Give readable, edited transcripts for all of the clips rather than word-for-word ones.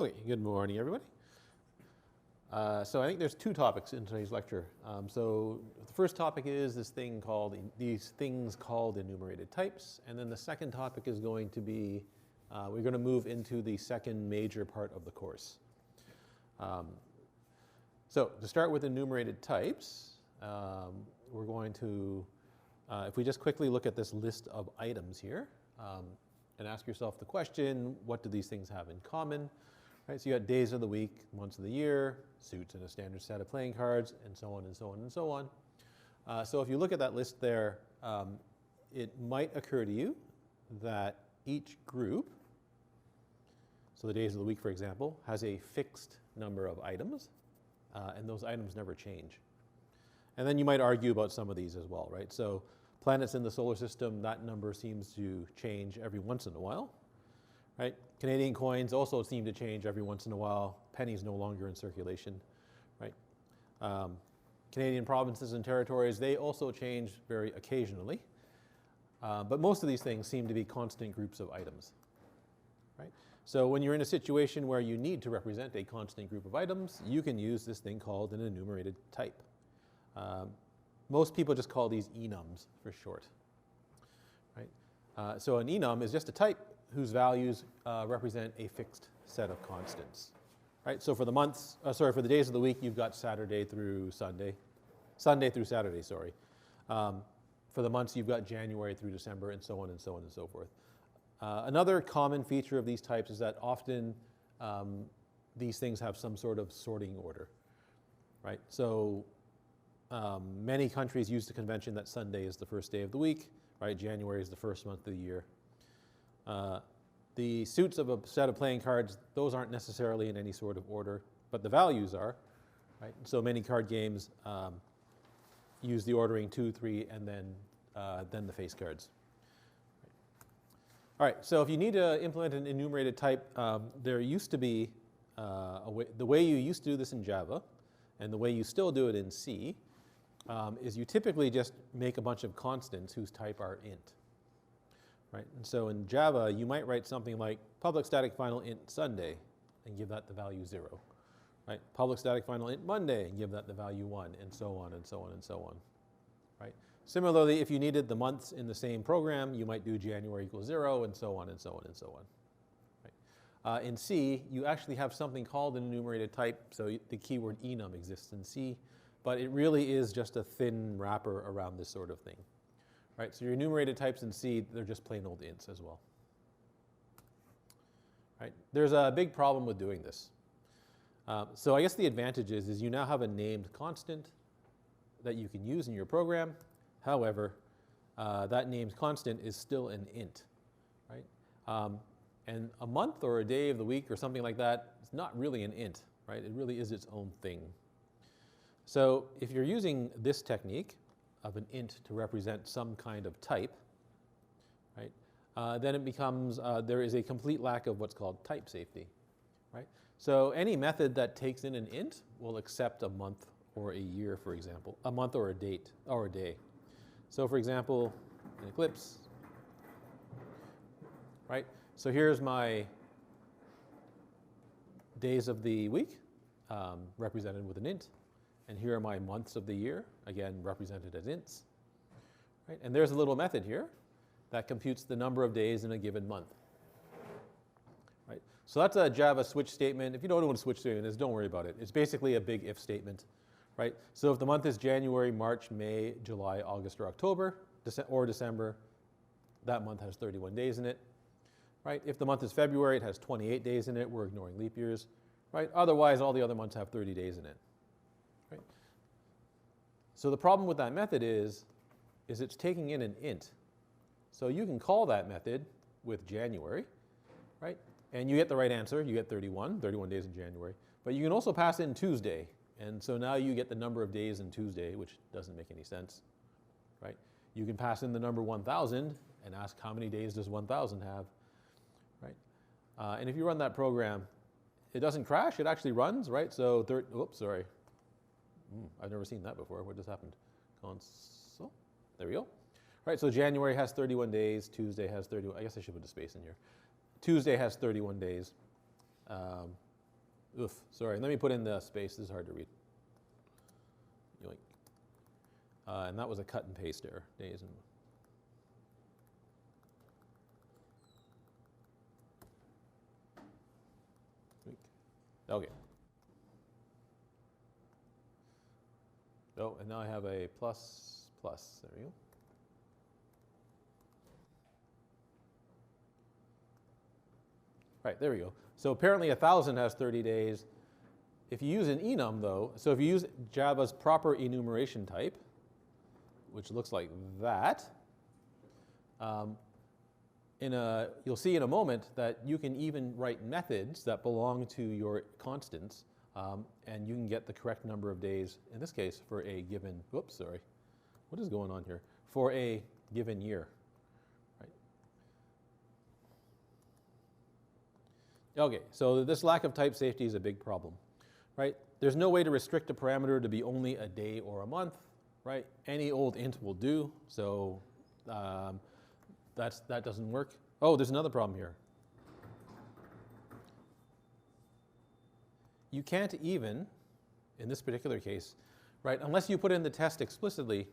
Okay, good morning, everybody. So I think there's two topics in today's lecture. So the first topic is these things called enumerated types, and then the second topic is going to be we're going to move into the second major part of the course. So to start with enumerated types, we're going to, if we just quickly look at this list of items here and ask yourself the question, what do these things have in common? Right, so you got days of the week, months of the year, suits and a standard set of playing cards, and so on and so on and so on. So if you look at that list there, it might occur to you that each group, so the days of the week, for example, has a fixed number of items, and those items never change. And then you might argue about some of these as well, right? So planets in the solar system, that number seems to change every once in a while. Right? Canadian coins also seem to change every once in a while. Pennies no longer in circulation. Right? Canadian provinces and territories, they also change very occasionally. But most of these things seem to be constant groups of items. Right? So when you're in a situation where you need to represent a constant group of items, you can use this thing called an enumerated type. Most people just call these enums for short. Right? So an enum is just a type whose values represent a fixed set of constants. Right? So for the months, for the days of the week, you've got Saturday through Sunday. Sunday through Saturday, sorry. For the months, you've got January through December, and so on and so on and so forth. Another common feature of these types is that often these things have some sort of sorting order. Right? So many countries use the convention that Sunday is the first day of the week. Right? January is the first month of the year. The suits of a set of playing cards, those aren't necessarily in any sort of order, but the values are. Right? So many card games use the ordering 2, 3, and then the face cards. All right, so if you need to implement an enumerated type, there used to be the way you used to do this in Java, and the way you still do it in C, is you typically just make a bunch of constants whose type are int. Right? And so in Java, you might write something like public static final int Sunday and give that the value 0. Right? Public static final int Monday and give that the value 1, and so on and so on and so on. Right? Similarly, if you needed the months in the same program, you might do January equals 0, and so on and so on and so on. Right? In C, you actually have something called an enumerated type, so the keyword enum exists in C, but it really is just a thin wrapper around this sort of thing. Right, so your enumerated types in C, they're just plain old ints as well. Right? There's a big problem with doing this. So I guess the advantage is you now have a named constant that you can use in your program. However, that named constant is still an int. Right? And a month or a day of the week or something like that is not really an int. Right? It really is its own thing. So if you're using this technique of an int to represent some kind of type, right? Then it becomes, there is a complete lack of what's called type safety, right? So any method that takes in an int will accept a month or a year, for example, a month or a date or a day. So for example, in Eclipse, right? So here's my days of the week represented with an int. And here are my months of the year, again, represented as ints. Right? And there's a little method here that computes the number of days in a given month. Right? So that's a Java switch statement. If you don't know what a switch statement is, don't worry about it. It's basically a big if statement. Right? So if the month is January, March, May, July, August, or October, or December, that month has 31 days in it. Right? If the month is February, it has 28 days in it. We're ignoring leap years. Right? Otherwise, all the other months have 30 days in it. Right? So the problem with that method is it's taking in an int. So you can call that method with January, right? And you get the right answer. You get 31 days in January. But you can also pass in Tuesday. And so now you get the number of days in Tuesday, which doesn't make any sense, right? You can pass in the number 1,000 and ask how many days does 1,000 have, right? And if you run that program, it doesn't crash. It actually runs, right? So, oops, sorry. I've never seen that before. What just happened? Console. There we go. All right, so January has 31 days. Tuesday has 31. I guess I should put a space in here. Tuesday has 31 days. Oof, sorry. Let me put in the space. This is hard to read. Yoink. And that was a cut and paste error. Days and week. Okay. Oh, and now I have a plus, plus. There we go. Right, there we go. So apparently 1,000 has 30 days. If you use an enum, though, so if you use Java's proper enumeration type, which looks like that, you'll see in a moment that you can even write methods that belong to your constants, and you can get the correct number of days, in this case, for a given, whoops, sorry. What is going on here? For a given year. Okay, so this lack of type safety is a big problem, right? There's no way to restrict a parameter to be only a day or a month, right? Any old int will do, so that doesn't work. Oh, there's another problem here. You can't even, in this particular case, right, unless you put in the test explicitly,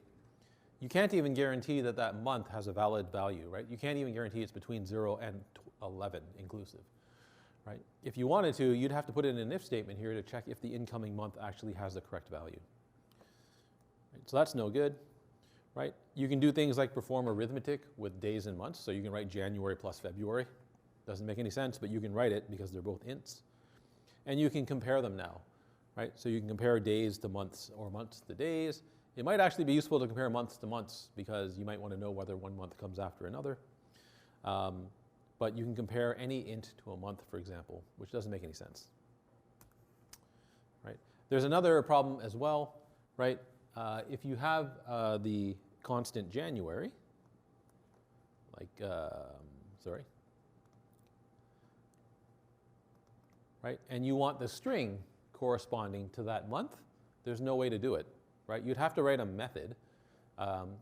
you can't even guarantee that that month has a valid value, right? You can't even guarantee it's between 0 and 11 inclusive. Right? If you wanted to, you'd have to put in an if statement here to check if the incoming month actually has the correct value. Right? So that's no good. Right? You can do things like perform arithmetic with days and months. So you can write January plus February. Doesn't make any sense, but you can write it because they're both ints. And you can compare them now. Right? So you can compare days to months or months to days. It might actually be useful to compare months to months because you might want to know whether one month comes after another. But you can compare any int to a month, for example, which doesn't make any sense. Right? There's another problem as well, right? If you have the constant January, like, sorry, right? And you want the string corresponding to that month, there's no way to do it, right? You'd have to write a method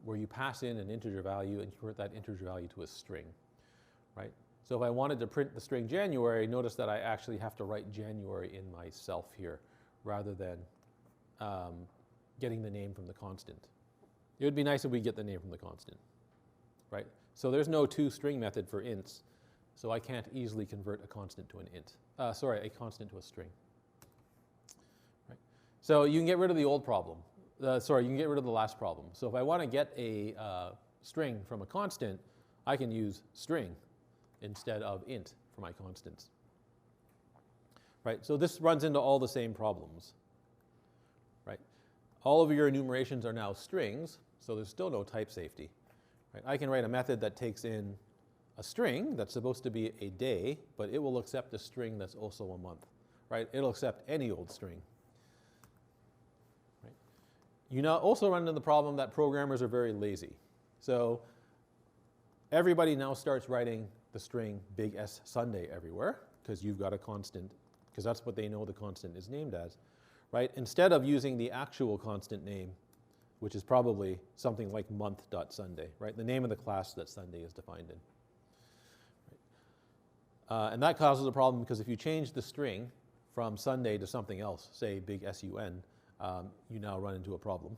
where you pass in an integer value and convert that integer value to a string, right? So if I wanted to print the string January, notice that I actually have to write January in myself here rather than getting the name from the constant. It would be nice if we get the name from the constant, right? So there's no toString method for ints, so I can't easily convert a constant to an int. Sorry, a constant to a string. Right? So you can get rid of the old problem. Sorry, you can get rid of the last problem. So if I want to get a string from a constant, I can use string instead of int for my constants. Right, so this runs into all the same problems. Right, all of your enumerations are now strings, so there's still no type safety. Right, I can write a method that takes in a string that's supposed to be a day, but it will accept a string that's also a month. Right, it'll accept any old string. Right. You now also run into the problem that programmers are very lazy. So everybody now starts writing the string big S Sunday everywhere because you've got a constant, because that's what they know the constant is named as, right? Instead of using the actual constant name, which is probably something like month.Sunday, right? The name of the class that Sunday is defined in. Right? And that causes a problem because if you change the string from Sunday to something else, say big SUN, you now run into a problem.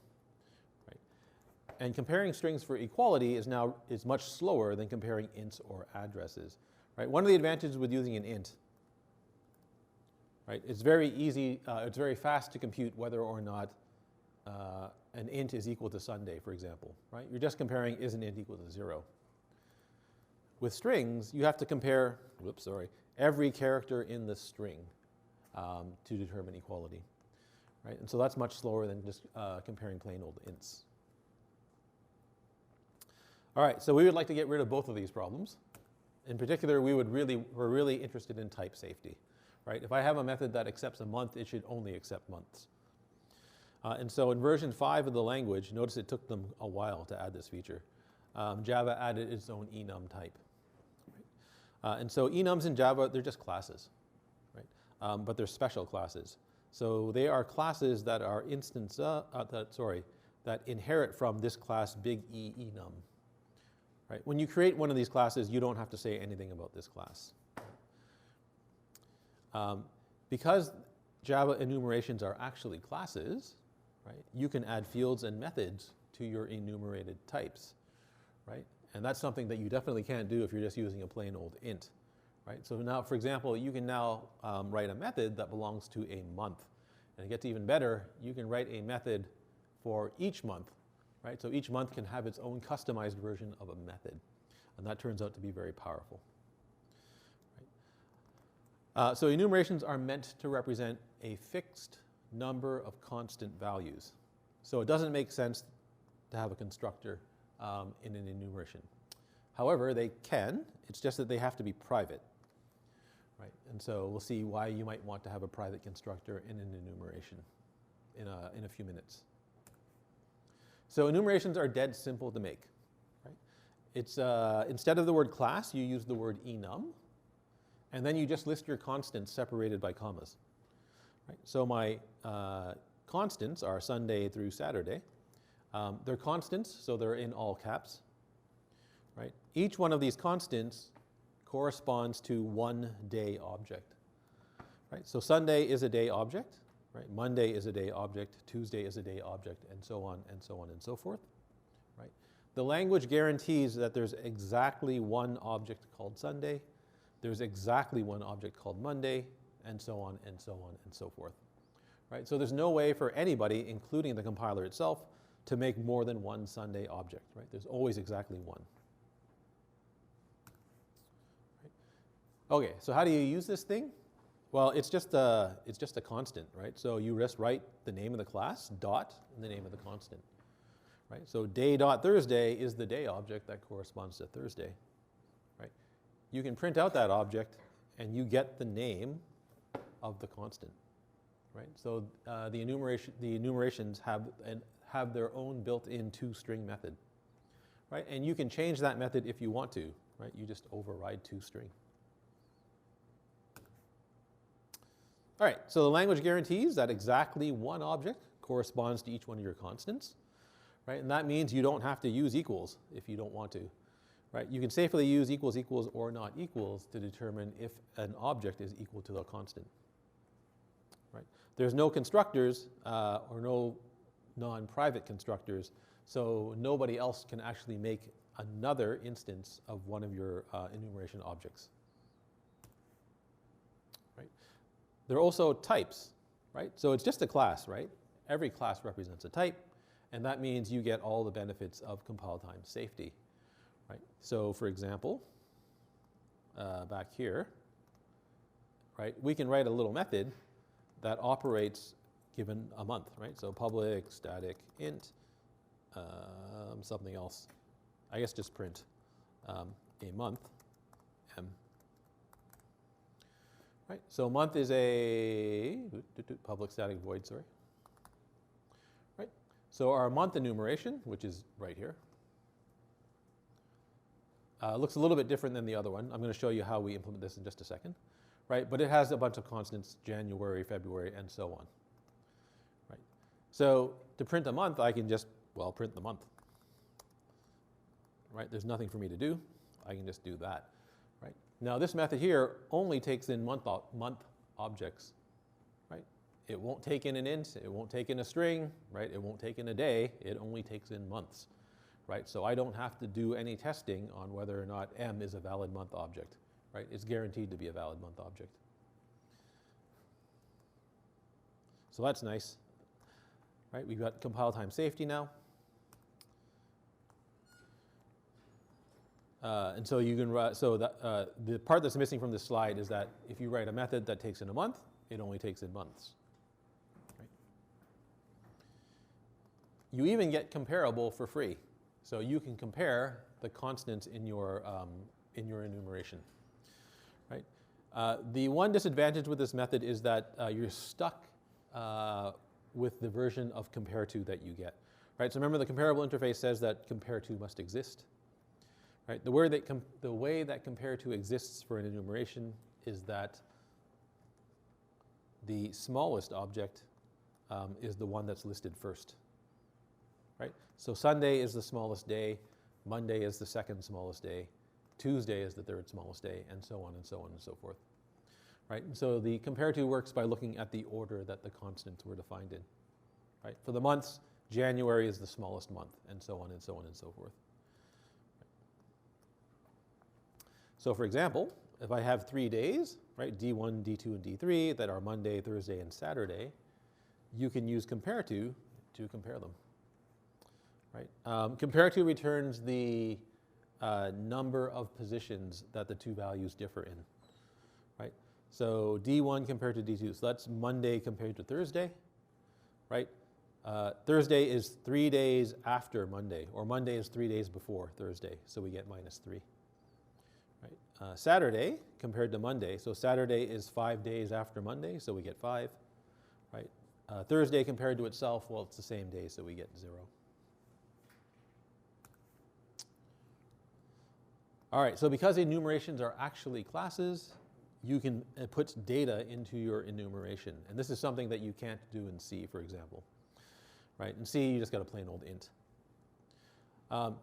And comparing strings for equality is much slower than comparing ints or addresses. Right? One of the advantages with using an int, right? It's very easy, it's very fast to compute whether or not an int is equal to Sunday, for example. Right? You're just comparing is an int equal to 0. With strings, you have to compare, every character in the string to determine equality. Right? And so that's much slower than just comparing plain old ints. All right, so we would like to get rid of both of these problems. In particular, we're really interested in type safety, right? If I have a method that accepts a month, it should only accept months. And so in version 5 of the language, notice it took them a while to add this feature. Java added its own enum type. Right? And so enums in Java, they're just classes, right? But they're special classes. So they are classes that are that inherit from this class big E enum. Right? When you create one of these classes, you don't have to say anything about this class. Because Java enumerations are actually classes, right, you can add fields and methods to your enumerated types, right? And that's something that you definitely can't do if you're just using a plain old int, right? So now, for example, you can now write a method that belongs to a month. And it gets even better, you can write a method for each month, right? So each month can have its own customized version of a method. And that turns out to be very powerful. Right? So enumerations are meant to represent a fixed number of constant values. So it doesn't make sense to have a constructor in an enumeration. However, they can, it's just that they have to be private. Right? And so we'll see why you might want to have a private constructor in an enumeration in a few minutes. So enumerations are dead simple to make. Right? It's, instead of the word class, you use the word enum, and then you just list your constants separated by commas. Right? So my constants are Sunday through Saturday. They're constants, so they're in all caps. Right? Each one of these constants corresponds to one day object. Right? So Sunday is a day object. Right? Monday is a day object. Tuesday is a day object, and so on and so on and so forth. Right? The language guarantees that there's exactly one object called Sunday. There's exactly one object called Monday, and so on and so on and so forth. Right? So there's no way for anybody, including the compiler itself, to make more than one Sunday object. Right? There's always exactly one. Okay, so how do you use this thing? Well, it's just a constant, right? So you just write the name of the class, dot, and the name of the constant, right? So day.Thursday is the day object that corresponds to Thursday, right? You can print out that object, and you get the name of the constant, right? So the enumerations have their own built-in toString method, right? And you can change that method if you want to, right? You just override toString. All right, so the language guarantees that exactly one object corresponds to each one of your constants, right? And that means you don't have to use equals if you don't want to, right? You can safely use equals, equals, or not equals to determine if an object is equal to a constant, right? There's no constructors or no non-private constructors, so nobody else can actually make another instance of one of your enumeration objects. There are also types, right? So it's just a class, right? Every class represents a type, and that means you get all the benefits of compile time safety, right? So for example, back here, right, we can write a little method that operates given a month, right? So public static int, something else, I guess just print a month, m. Right, so month is a public static void, sorry. Right, so our month enumeration, which is right here, looks a little bit different than the other one. I'm going to show you how we implement this in just a second. Right, but it has a bunch of constants, January, February, and so on. Right, so to print a month, I can just, well, print the month. Right, there's nothing for me to do. I can just do that. Now this method here only takes in month objects, right? It won't take in an int, it won't take in a string, right? It won't take in a day, it only takes in months, right? So I don't have to do any testing on whether or not m is a valid month object, right? It's guaranteed to be a valid month object. So that's nice, right? We've got compile time safety now. And so you can the part that's missing from this slide is that if you write a method that takes in a month, it only takes in months. Right? You even get comparable for free, so you can compare the constants in your enumeration. Right? The one disadvantage with this method is that you're stuck with the version of compare to that you get. Right? So remember, the comparable interface says that compare to must exist. Right? The way that compare to exists for an enumeration is that the smallest object is the one that's listed first. Right? So Sunday is the smallest day, Monday is the second smallest day, Tuesday is the third smallest day, and so on and so on and so forth. right? And so the compare to works by looking at the order that the constants were defined in, right? For the months, January is the smallest month, and so on and so on and so forth. So for example, if I have 3 days, right, D1, D2, and D3 that are Monday, Thursday, and Saturday, you can use compare to compare them, right? Compare to returns the number of positions that the two values differ in, right? So D1 compared to D2, so that's Monday compared to Thursday, right? Thursday is 3 days after Monday, or Monday is 3 days before Thursday, so we get -3. Right? Saturday compared to Monday, so Saturday is 5 days after Monday, so we get 5. Right? Thursday compared to itself, well, it's the same day, so we get 0. All right, so because enumerations are actually classes, you can put data into your enumeration. And this is something that you can't do in C, for example. Right? In C, you just got a plain old int.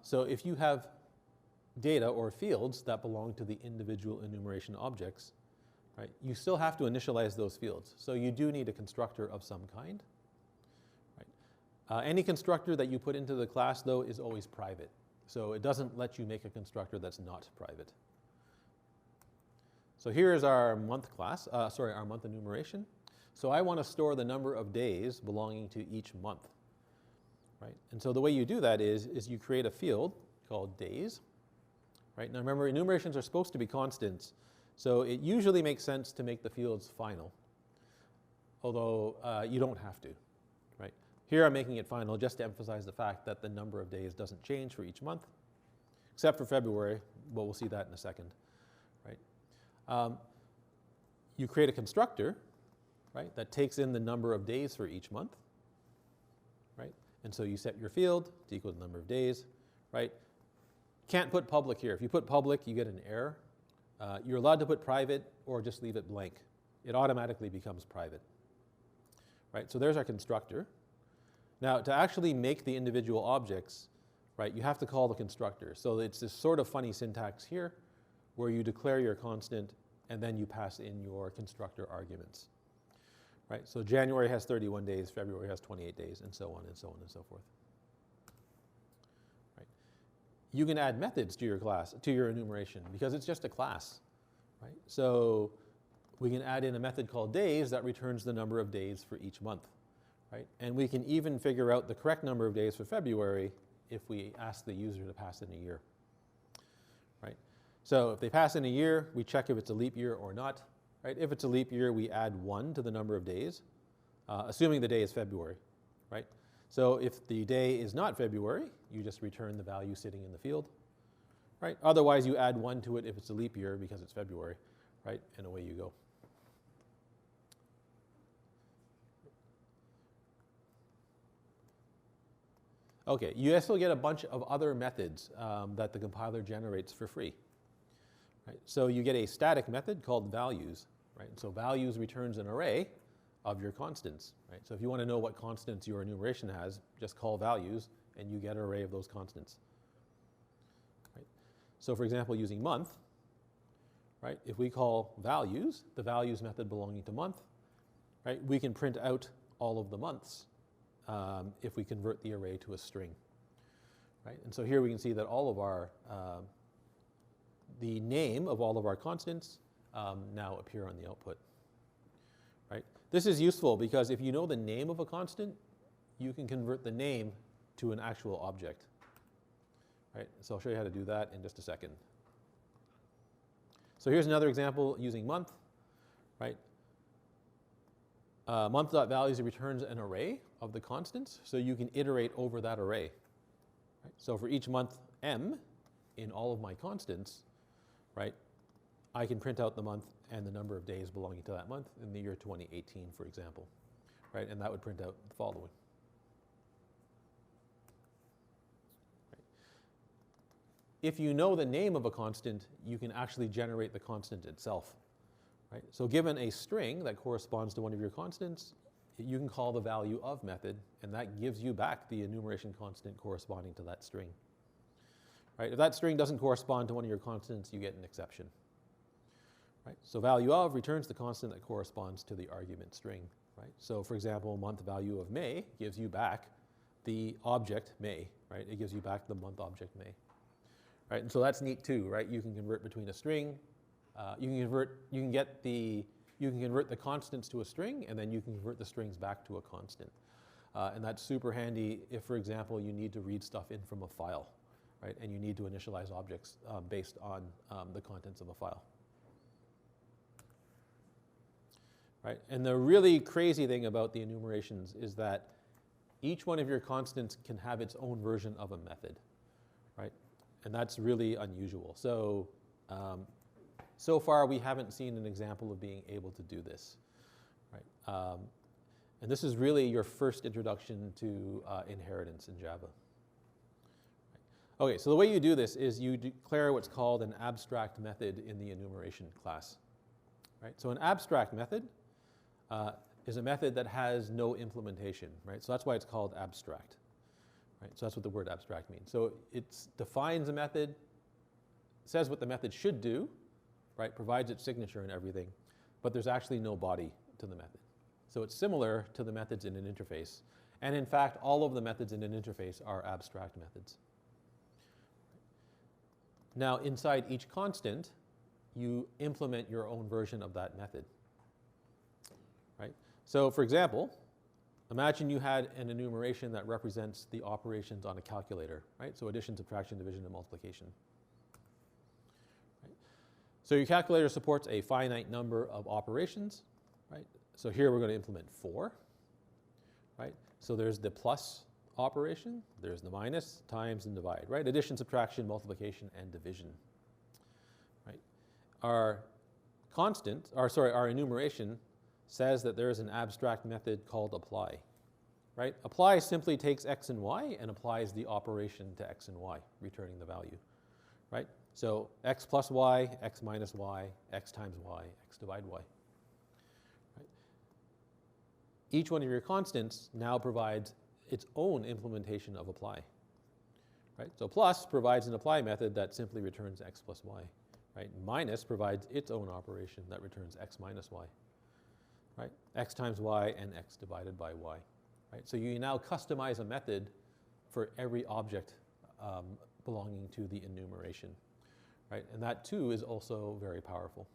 So if you have data or fields that belong to the individual enumeration objects, right, you still have to initialize those fields. So you do need a constructor of some kind. Right? Any constructor that you put into the class, though, is always private. So it doesn't let you make a constructor that's not private. So here is our month class, our month enumeration. So I want to store the number of days belonging to each month. Right? And so the way you do that is you create a field called days. Right? Now remember, enumerations are supposed to be constants, so it usually makes sense to make the fields final, although you don't have to. Right? Here I'm making it final just to emphasize the fact that the number of days doesn't change for each month, except for February, but we'll see that in a second. Right? You create a constructor, right, that takes in the number of days for each month. Right? And so you set your field to equal the number of days. Right? Can't put public here. If you put public, you get an error. You're allowed to put private or just leave it blank. It automatically becomes private. Right? So there's our constructor. Now, to actually make the individual objects, right, you have to call the constructor. So it's this sort of funny syntax here where you declare your constant and then you pass in your constructor arguments. Right? So January has 31 days, February has 28 days, and so on and so on and so forth. You can add methods to your class, to your enumeration, because it's just a class, right? So we can add in a method called days that returns the number of days for each month, right? And we can even figure out the correct number of days for February if we ask the user to pass in a year, right? So if they pass in a year, we check if it's a leap year or not, right? If it's a leap year, we add 1 to the number of days, assuming the day is February, right? So if the day is not February, you just return the value sitting in the field, right? Otherwise, you add 1 to it if it's a leap year because it's February, right? And away you go. Okay, you also get a bunch of other methods that the compiler generates for free, right? So you get a static method called values, right? So values returns an array of your constants, right? So if you want to know what constants your enumeration has, just call values and you get an array of those constants. Right? So for example, using month, right? If we call values, the values method belonging to month, right? We can print out all of the months if we convert the array to a string, right? And so here we can see that all of our, the name of all of our constants now appear on the output. Right? This is useful because if you know the name of a constant, you can convert the name to an actual object. Right? So I'll show you how to do that in just a second. So here's another example using month. Right? Month.values returns an array of the constants, so you can iterate over that array. Right? So for each month m in all of my constants, right, I can print out the month and the number of days belonging to that month in the year 2018, for example, right? And that would print out the following. Right. If you know the name of a constant, you can actually generate the constant itself, right? So given a string that corresponds to one of your constants, you can call the value of method, and that gives you back the enumeration constant corresponding to that string. Right? If that string doesn't correspond to one of your constants, you get an exception. right? So value of returns the constant that corresponds to the argument string, right? So for example, month value of May gives you back the object May, right? It gives you back the month object May, right? And so that's neat too, right? You can convert between a string. You can convert the constants to a string, and then you can convert the strings back to a constant. And that's super handy if, for example, you need to read stuff in from a file, right? And you need to initialize objects based on the contents of a file. Right? And the really crazy thing about the enumerations is that each one of your constants can have its own version of a method, right? And that's really unusual. So, so far we haven't seen an example of being able to do this, right? And this is really your first introduction to inheritance in Java. Right. Okay, so the way you do this is you declare what's called an abstract method in the enumeration class, right? So an abstract method is a method that has no implementation, right? So that's why it's called abstract, right? So that's what the word abstract means. So it defines a method, says what the method should do, right? Provides its signature and everything, but there's actually no body to the method. So it's similar to the methods in an interface. And in fact, all of the methods in an interface are abstract methods. Now, inside each constant, you implement your own version of that method. Right? So for example, imagine you had an enumeration that represents the operations on a calculator, right? So addition, subtraction, division, and multiplication. Right? So your calculator supports a finite number of operations, right? So here we're going to implement 4, right? So there's the plus operation, there's the minus, times, and divide, right? Addition, subtraction, multiplication, and division, right? Our enumeration says that there is an abstract method called apply, right? Apply simply takes x and y and applies the operation to x and y, returning the value, right? So x plus y, x minus y, x times y, x divide y. Right? Each one of your constants now provides its own implementation of apply, right? So plus provides an apply method that simply returns x plus y, right? Minus provides its own operation that returns x minus y. Right? X times y and x divided by y. Right? So you now customize a method for every object belonging to the enumeration. Right? And that too is also very powerful.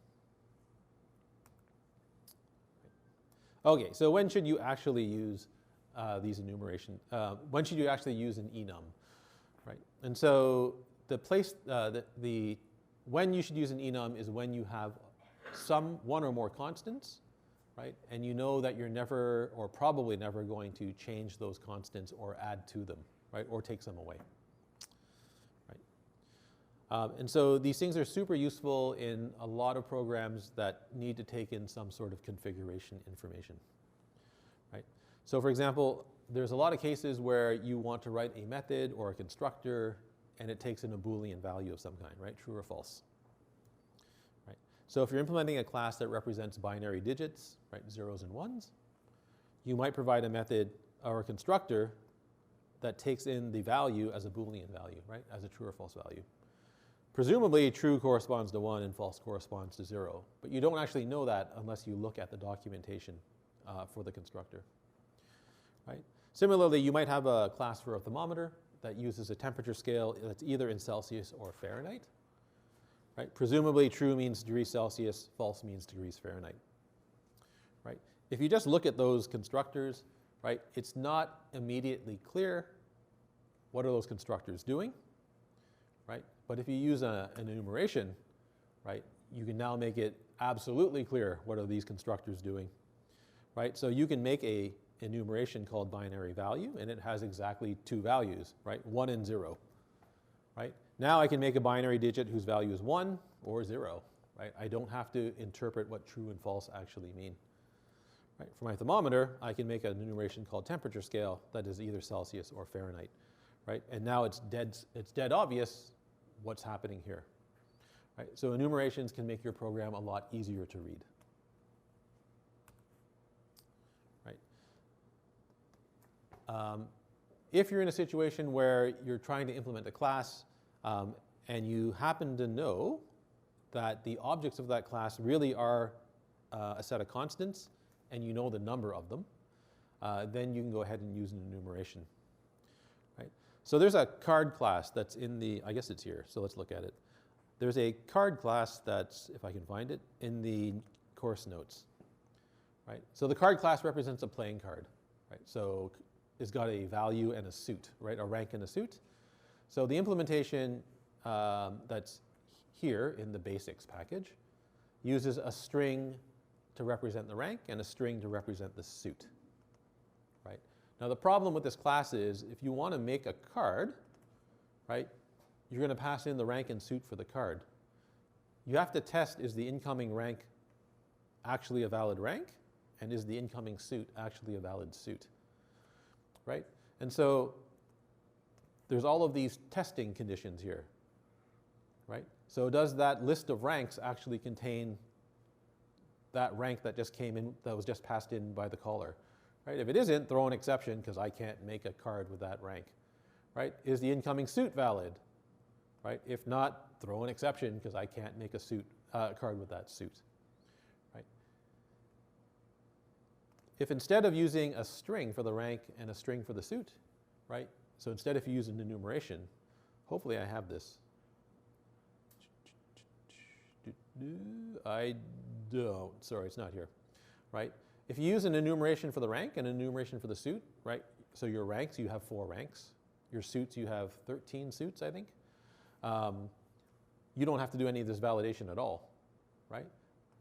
Okay, so when should you actually use these enumeration? When should you actually use an enum? Right? And so the place, when you should use an enum is when you have one or more constants, right? And you know that you're never, or probably never, going to change those constants or add to them, right? Or take some away, right? And so these things are super useful in a lot of programs that need to take in some sort of configuration information, right? So for example, there's a lot of cases where you want to write a method or a constructor and it takes in a Boolean value of some kind, right? True or false. So if you're implementing a class that represents binary digits, right, zeros and ones, you might provide a method or a constructor that takes in the value as a Boolean value, right, as a true or false value. Presumably, true corresponds to 1 and false corresponds to 0. But you don't actually know that unless you look at the documentation for the constructor, right? Similarly, you might have a class for a thermometer that uses a temperature scale that's either in Celsius or Fahrenheit. Right? Presumably true means degrees Celsius, false means degrees Fahrenheit. Right? If you just look at those constructors, right, it's not immediately clear what are those constructors doing, right? But if you use an enumeration, right, you can now make it absolutely clear what are these constructors doing, right? So you can make a enumeration called binary value, and it has exactly 2 values, right, 1 and 0, right? Now I can make a binary digit whose value is 1 or 0, right? I don't have to interpret what true and false actually mean. Right? For my thermometer, I can make an enumeration called temperature scale that is either Celsius or Fahrenheit, right? And now it's dead obvious what's happening here, right? So enumerations can make your program a lot easier to read, right? If you're in a situation where you're trying to implement a class and you happen to know that the objects of that class really are a set of constants, and you know the number of them, then you can go ahead and use an enumeration. Right? So there's a card class that's in the, I guess it's here, so let's look at it. There's a card class that's, if I can find it, in the course notes. Right? So the card class represents a playing card. Right? So it's got a value and a suit, right? A rank and a suit. So the implementation that's here in the basics package uses a string to represent the rank and a string to represent the suit. Right? Now the problem with this class is if you want to make a card, right, you're going to pass in the rank and suit for the card. You have to test, is the incoming rank actually a valid rank, and is the incoming suit actually a valid suit? Right? And so there's all of these testing conditions here. Right? So does that list of ranks actually contain that rank that just came in, that was just passed in by the caller? Right? If it isn't, throw an exception because I can't make a card with that rank. Right? Is the incoming suit valid? Right? If not, throw an exception because I can't make a card with that suit. Right? If instead of using a string for the rank and a string for the suit, right? So instead if you use an enumeration, hopefully I have this. I don't, sorry, it's not here, right? If you use an enumeration for the rank and an enumeration for the suit, right? So your ranks, you have 4 ranks. Your suits, you have 13 suits, I think. You don't have to do any of this validation at all, right?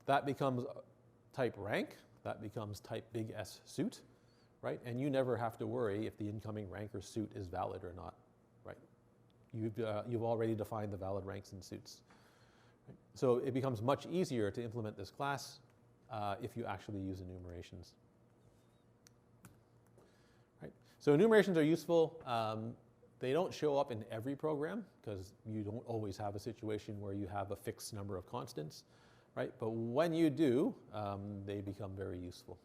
That becomes type rank, that becomes type big S suit, right? And you never have to worry if the incoming rank or suit is valid or not, right? You've already defined the valid ranks and suits. Right? So it becomes much easier to implement this class if you actually use enumerations. Right? So enumerations are useful. They don't show up in every program because you don't always have a situation where you have a fixed number of constants, right? But when you do, they become very useful.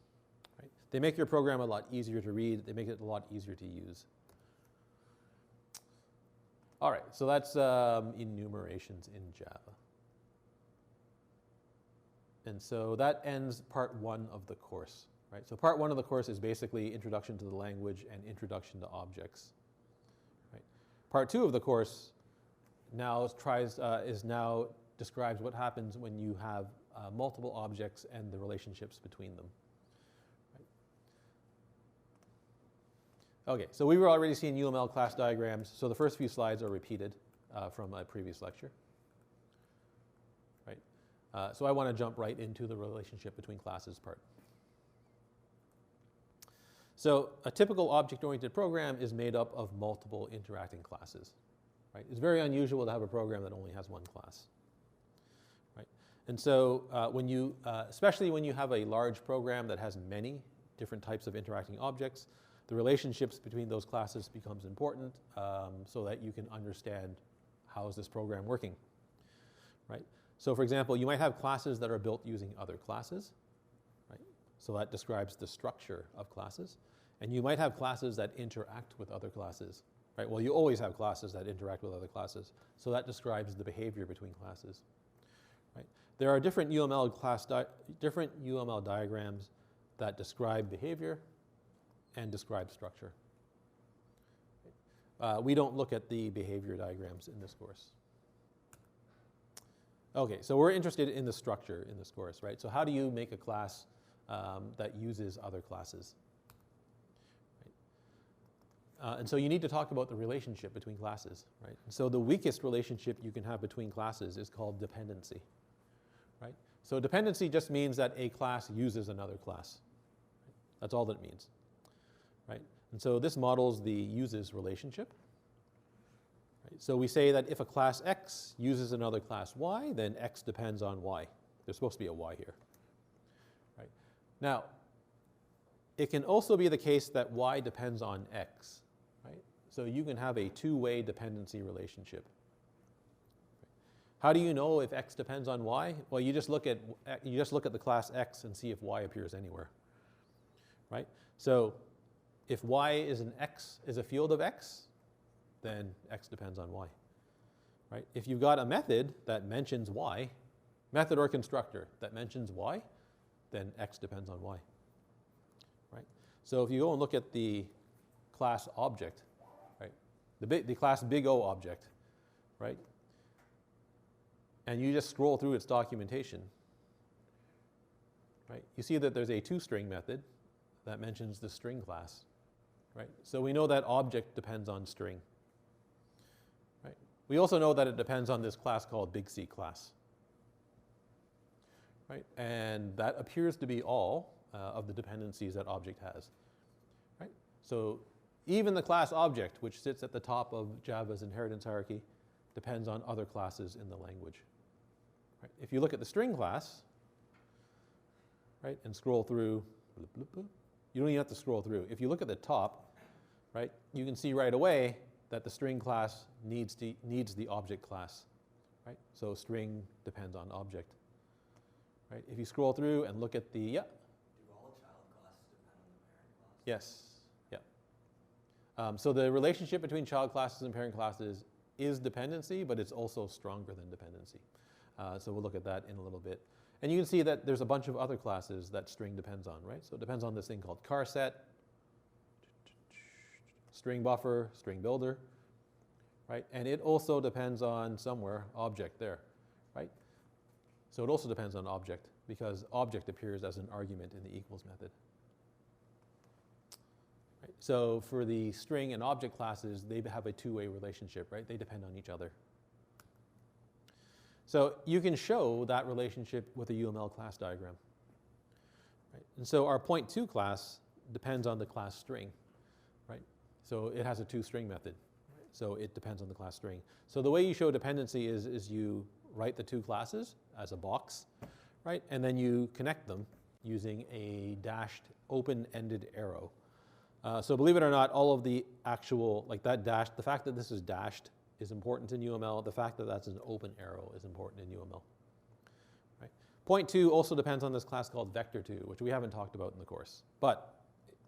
Right? They make your program a lot easier to read. They make it a lot easier to use. All right, so that's enumerations in Java. And so that ends part 1 of the course. Right? So part 1 of the course is basically introduction to the language and introduction to objects. Part 2 of the course now describes what happens when you have multiple objects and the relationships between them. Right. Okay, so we've already seen UML class diagrams, so the first few slides are repeated from a previous lecture. Right. So I want to jump right into the relationship between classes part. So a typical object-oriented program is made up of multiple interacting classes. Right? It's very unusual to have a program that only has one class. Right? And so especially when you have a large program that has many different types of interacting objects, the relationships between those classes becomes important so that you can understand how is this program working. Right? So for example, you might have classes that are built using other classes. So that describes the structure of classes. And you might have classes that interact with other classes. Right? Well, you always have classes that interact with other classes. So that describes the behavior between classes. Right? There are different UML diagrams that describe behavior and describe structure. We don't look at the behavior diagrams in this course. Okay, so we're interested in the structure in this course, right? So how do you make a class that uses other classes? Right? And so you need to talk about the relationship between classes, right? And so the weakest relationship you can have between classes is called dependency, right? So dependency just means that a class uses another class. Right? That's all that it means, right? And so this models the uses relationship. Right? So we say that if a class X uses another class Y, then X depends on Y. There's supposed to be a Y here. Now, it can also be the case that Y depends on X, right? So you can have a two-way dependency relationship. How do you know if X depends on Y? Well, you just look at the class X and see if Y appears anywhere, right? So if Y is a field of X, then X depends on Y, right? If you've got a method that mentions Y, method or constructor that mentions y, then x depends on y. Right? So if you go and look at the class object, right, the class big O object, right, and you just scroll through its documentation, right, you see that there's a toString method that mentions the string class. Right? So we know that object depends on string. Right? We also know that it depends on this class called big C class. Right? And that appears to be all of the dependencies that object has. Right? So even the class object, which sits at the top of Java's inheritance hierarchy, depends on other classes in the language. Right? If you look at the string class, right, and scroll through, you don't even have to scroll through. If you look at the top, right, you can see right away that the string class needs the object class. Right? So string depends on object. Right? If you scroll through and look at the, yeah? Do all child classes depend on the parent class? Yes. Yeah. So the relationship between child classes and parent classes is dependency, but it's also stronger than dependency. So we'll look at that in a little bit. And you can see that there's a bunch of other classes that string depends on, right? So it depends on this thing called charset, string buffer, string builder, right? And it also depends on somewhere, object there, right? So it also depends on object because object appears as an argument in the equals method. Right? So for the string and object classes, they have a two-way relationship, right? They depend on each other. So you can show that relationship with a UML class diagram. Right? And so our point2 class depends on the class string. Right? So it has a toString method. Right? So it depends on the class string. So the way you show dependency is you write the two classes as a box, right? And then you connect them using a dashed open-ended arrow. So believe it or not, all of the actual, like that dash, the fact that this is dashed is important in UML. The fact that that's an open arrow is important in UML. Right? Point 2 also depends on this class called vector2, which we haven't talked about in the course. But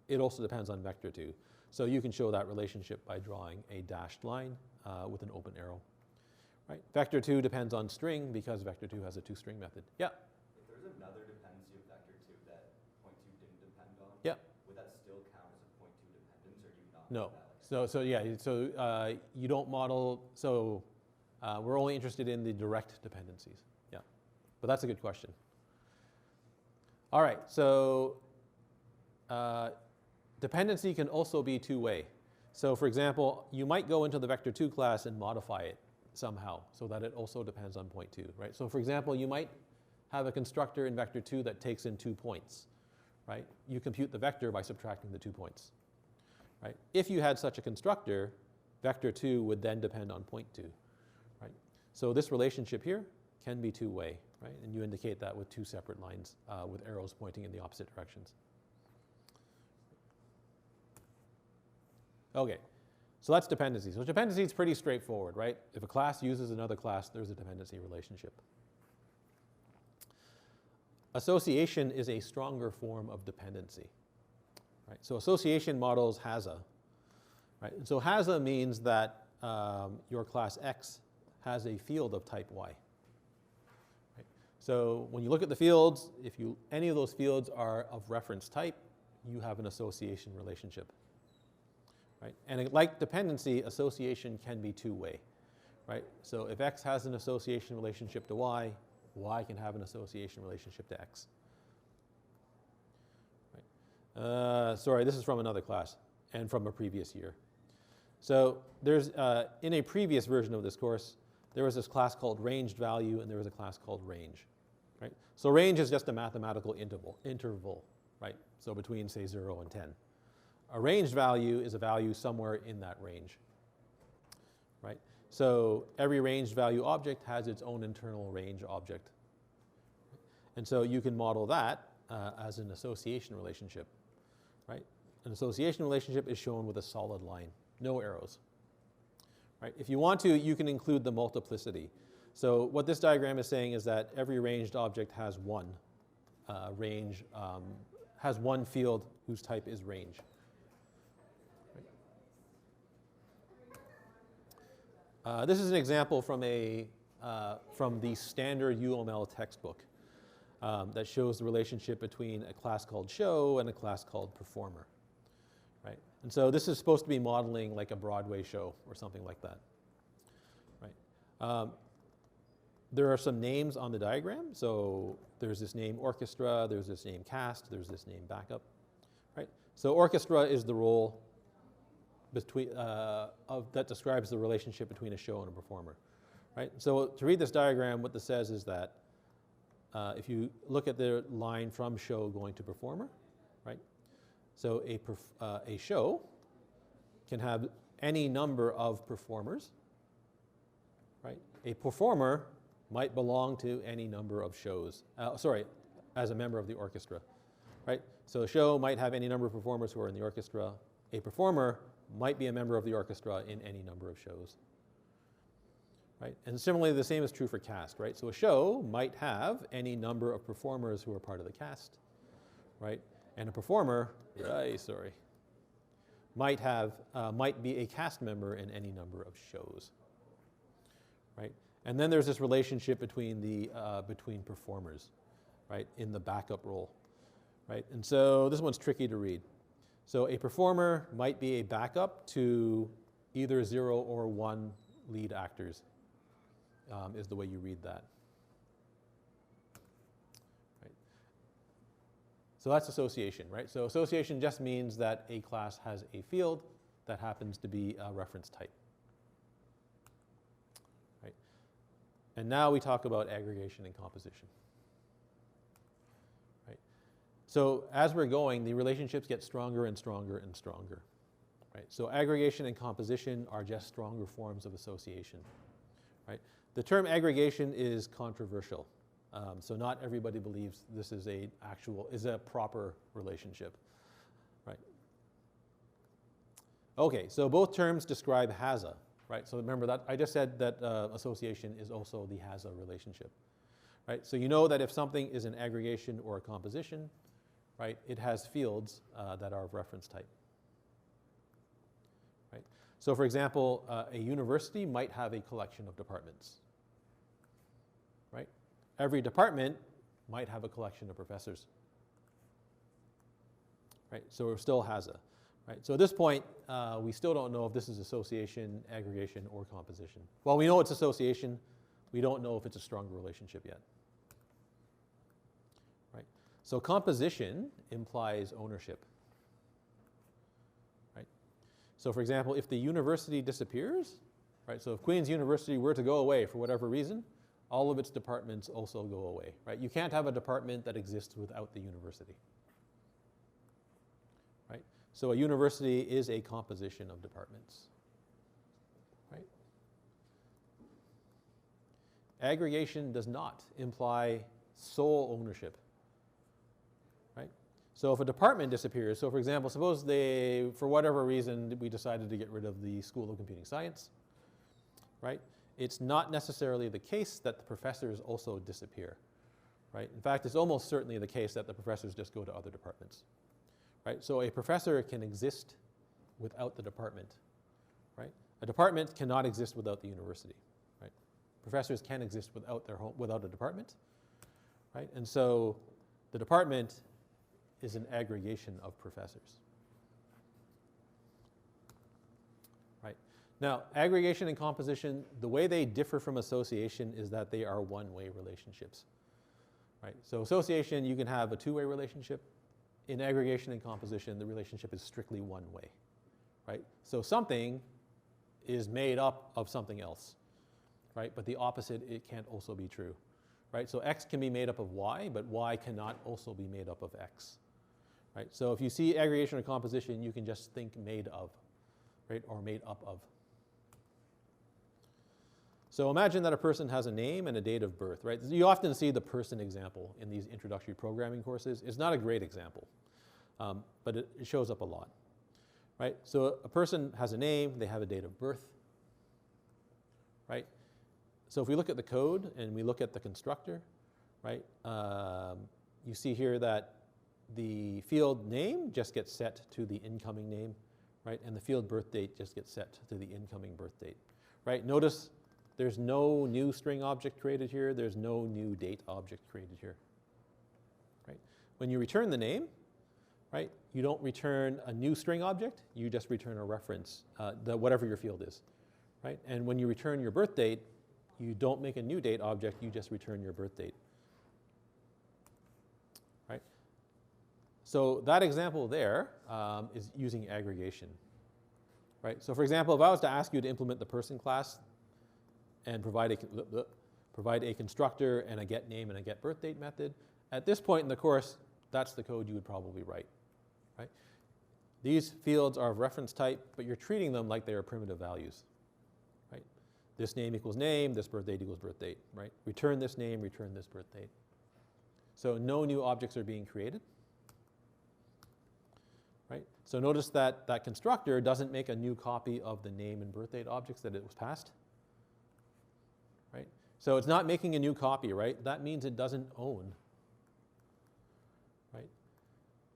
it also depends on vector2. So you can show that relationship by drawing a dashed line with an open arrow. Right? Vector2 depends on string because vector2 has a toString method. Yeah? If there's another dependency of vector2 that point 2 didn't depend on, yeah, would that still count as a point 2 dependence, or do you not? No. So you don't model, so we're only interested in the direct dependencies. Yeah. But that's a good question. All right, so dependency can also be two-way. So for example, you might go into the vector2 class and modify it somehow so that it also depends on point 2, right? So for example, you might have a constructor in vector2 that takes in 2 points, right? You compute the vector by subtracting the 2 points, right? If you had such a constructor, vector2 would then depend on point 2, right? So this relationship here can be two-way, right? And you indicate that with 2 separate lines with arrows pointing in the opposite directions. Okay. So that's dependency. So dependency is pretty straightforward, right? If a class uses another class, there's a dependency relationship. Association is a stronger form of dependency, right? So association models HASA, right? And so HASA means that your class X has a field of type Y. Right? So when you look at the fields, if any of those fields are of reference type, you have an association relationship. Right? And like dependency, association can be two-way, right? So if X has an association relationship to Y, Y can have an association relationship to X. Right? Sorry, this is from another class and from a previous year. So there's, in a previous version of this course, there was this class called ranged value and there was a class called range, right? So range is just a mathematical interval, right? So between, say, 0 and 10. A ranged value is a value somewhere in that range, right? So every ranged value object has its own internal range object. And so you can model that as an association relationship, right? An association relationship is shown with a solid line, no arrows, right? If you want to, you can include the multiplicity. So what this diagram is saying is that every ranged object has one has one field whose type is range. This is an example from a from the standard UML textbook that shows the relationship between a class called show and a class called performer, right? And so this is supposed to be modeling like a Broadway show or something like that, right? There are some names on the diagram. So there's this name orchestra, there's this name cast, there's this name backup, right? So orchestra is the role between, that describes the relationship between a show and a performer, right? So to read this diagram, what this says is that if you look at the line from show going to performer, right? So a show can have any number of performers, right? A performer might belong to any number of shows, as a member of the orchestra, right? So a show might have any number of performers who are in the orchestra. A performer might be a member of the orchestra in any number of shows, right? And similarly, the same is true for cast, right? So a show might have any number of performers who are part of the cast, right? And a performer, might be a cast member in any number of shows, right? And then there's this relationship between between performers, right, in the backup role, right? And so this one's tricky to read. So a performer might be a backup to either 0 or 1 lead actors, is the way you read that. Right. So that's association, right? So association just means that a class has a field that happens to be a reference type. Right. And now we talk about aggregation and composition. Right. So as we're going, the relationships get stronger and stronger and stronger. Right. So aggregation and composition are just stronger forms of association. Right. The term aggregation is controversial. So not everybody believes this is a proper relationship. Right. Okay, so both terms describe HAZA. Right. So remember that I just said that association is also the HAZA relationship. Right. So you know that if something is an aggregation or a composition, right, it has fields that are of reference type. Right. So for example, a university might have a collection of departments. Right. Every department might have a collection of professors. Right. So it still has a. Right. So at this point, we still don't know if this is association, aggregation, or composition. Well, we know it's association. We don't know if it's a stronger relationship yet. Right. So composition implies ownership. Right. So for example, if the university disappears, right, so if Queen's University were to go away for whatever reason, all of its departments also go away. Right. You can't have a department that exists without the university. Right. So a university is a composition of departments. Right. Aggregation does not imply sole ownership. Right. So if a department disappears, so for example, suppose they, for whatever reason, we decided to get rid of the School of Computing Science, right? It's not necessarily the case that the professors also disappear, right? In fact, it's almost certainly the case that the professors just go to other departments, right? So a professor can exist without the department, right? A department cannot exist without the university, right? Professors can exist without a department, right? And so the department is an aggregation of professors. Right. Now, aggregation and composition, the way they differ from association is that they are one-way relationships. Right. So association, you can have a two-way relationship. In aggregation and composition, the relationship is strictly one-way. Right. So something is made up of something else. Right. But the opposite, it can't also be true. Right. So X can be made up of Y, but Y cannot also be made up of X. Right. So if you see aggregation or composition, you can just think made of, right, or made up of. So imagine that a person has a name and a date of birth, right? You often see the person example in these introductory programming courses. It's not a great example, but it shows up a lot, right? So a person has a name, they have a date of birth, right? So if we look at the code and we look at the constructor, right, you see here that the field name just gets set to the incoming name, right? And the field birth date just gets set to the incoming birth date, right? Notice There's no new string object created here. There's no new date object created here. Right? When you return the name, right, you don't return a new string object. You just return a reference, whatever your field is. Right? And when you return your birth date, you don't make a new date object. You just return your birth date. Right? So that example there is using aggregation. Right? So for example, if I was to ask you to implement the person class and provide a constructor and a get name and a get birth date method, at this point in the course, that's the code you would probably write. Right? These fields are of reference type, but you're treating them like they are primitive values. Right? This name equals name, this birth date equals birth date. Right? Return this name, return this birth date. So no new objects are being created. Right? So notice that that constructor doesn't make a new copy of the name and birth date objects that it was passed. Right? So it's not making a new copy, right? That means it doesn't own. Right?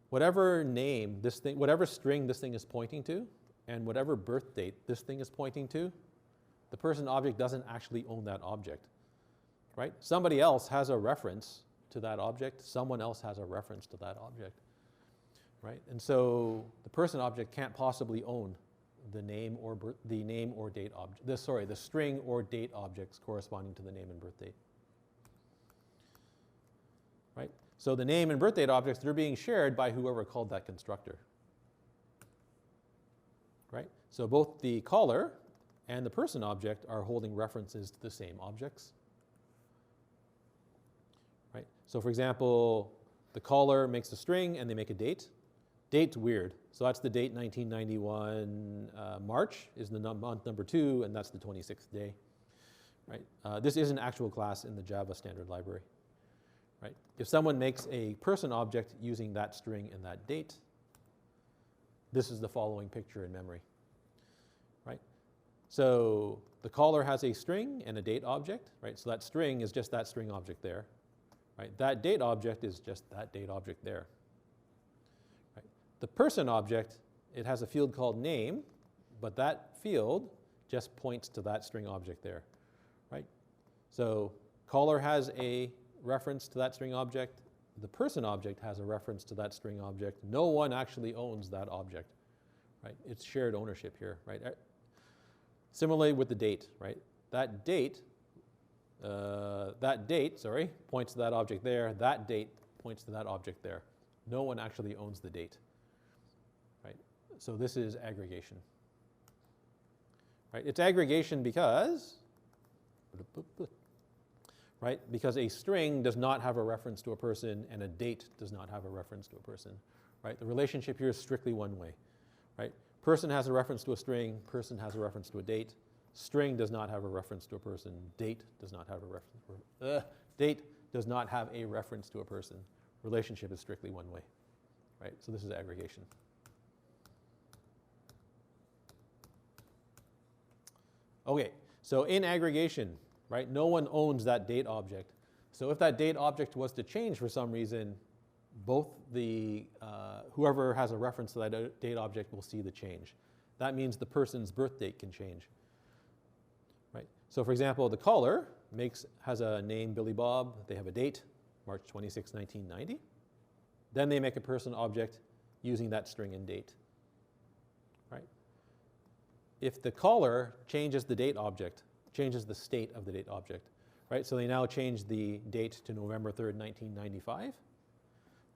Whatever name this thing, whatever string this thing is pointing to, and whatever birth date this thing is pointing to, the person object doesn't actually own that object. Right? Somebody else has a reference to that object. Someone else has a reference to that object. Right? And so the person object can't possibly own the name or date object. The string or date objects corresponding to the name and birth date. Right? So the name and birth date objects, they're being shared by whoever called that constructor. Right? So both the caller and the person object are holding references to the same objects. Right? So for example, the caller makes a string and they make a date. Date's weird. So that's the date 1991 March is the month number 2, and that's the 26th day. Right? This is an actual class in the Java standard library. Right? If someone makes a person object using that string and that date, this is the following picture in memory. Right? So the caller has a string and a date object. Right? So that string is just that string object there. Right? That date object is just that date object there. The person object, it has a field called name, but that field just points to that string object there, right? So caller has a reference to that string object. The person object has a reference to that string object. No one actually owns that object, right? It's shared ownership here, right? Similarly with the date, right? That date, points to that object there. That date points to that object there. No one actually owns the date. So this is aggregation. Right? It's aggregation because, right? Because a string does not have a reference to a person and a date does not have a reference to a person. Right? The relationship here is strictly one way. Right? Person has a reference to a string, person has a reference to a date. String does not have a reference to a person, date does not have a reference. Date does not have a reference to a person. Relationship is strictly one way. Right? So this is aggregation. Okay, so in aggregation, right, no one owns that date object. So if that date object was to change for some reason, both the whoever has a reference to that date object will see the change. That means the person's birth date can change. Right? So for example, the caller has a name Billy Bob. They have a date, March 26, 1990. Then they make a person object using that string and date. Right? If the caller changes the date object, changes the state of the date object, right? So they now change the date to November 3rd, 1995.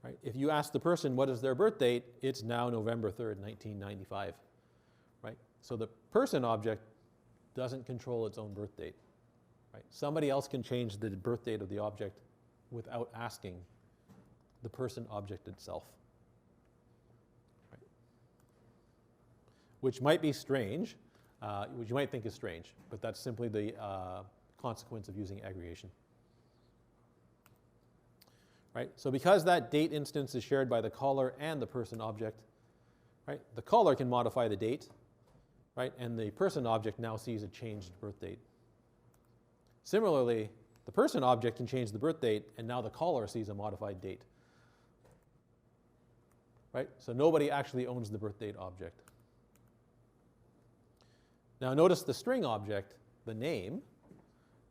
Right? If you ask the person what is their birth date, it's now November 3rd, 1995. Right? So the person object doesn't control its own birth date. Right? Somebody else can change the birth date of the object without asking the person object itself. Which might be strange, which you might think is strange, but that's simply the consequence of using aggregation. Right? So because that date instance is shared by the caller and the person object, right, the caller can modify the date, right, and the person object now sees a changed birth date. Similarly, the person object can change the birth date, and now the caller sees a modified date. Right? So nobody actually owns the birth date object. Now notice the string object, the name,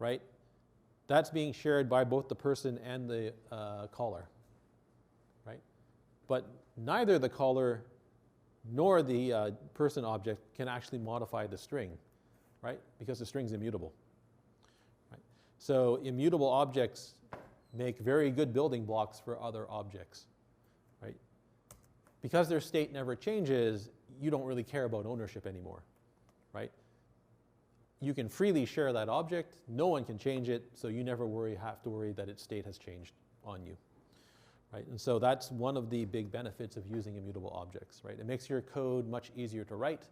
right? That's being shared by both the person and the caller, right? But neither the caller nor the person object can actually modify the string, right? Because the string's immutable, right? So immutable objects make very good building blocks for other objects, right? Because their state never changes, you don't really care about ownership anymore, right? You can freely share that object, no one can change it, so you never have to worry that its state has changed on you, right? And so that's one of the big benefits of using immutable objects, right? It makes your code much easier to write,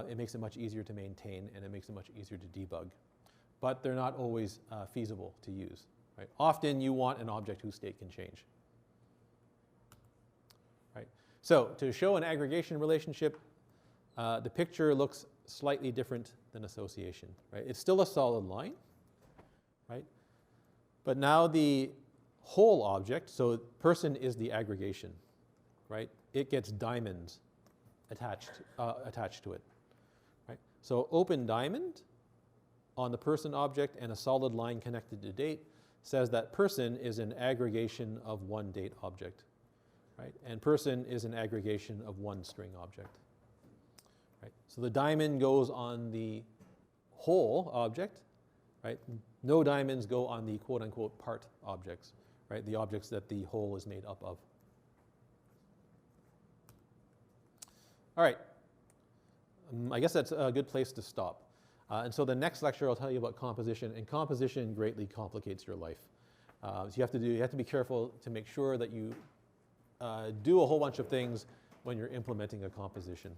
it makes it much easier to maintain, and it makes it much easier to debug. But they're not always feasible to use, right? Often you want an object whose state can change, right? So to show an aggregation relationship, the picture looks slightly different than association, right? It's still a solid line, right? But now the whole object, so person is the aggregation, right? It gets diamonds attached to it, right? So open diamond on the person object and a solid line connected to date says that person is an aggregation of one date object, right? And person is an aggregation of one string object. Right? So the diamond goes on the whole object, right? No diamonds go on the quote-unquote part objects, right? The objects that the whole is made up of. All right. I guess that's a good place to stop. And so the next lecture I'll tell you about composition, and composition greatly complicates your life. So you have to be careful to make sure that you do a whole bunch of things when you're implementing a composition.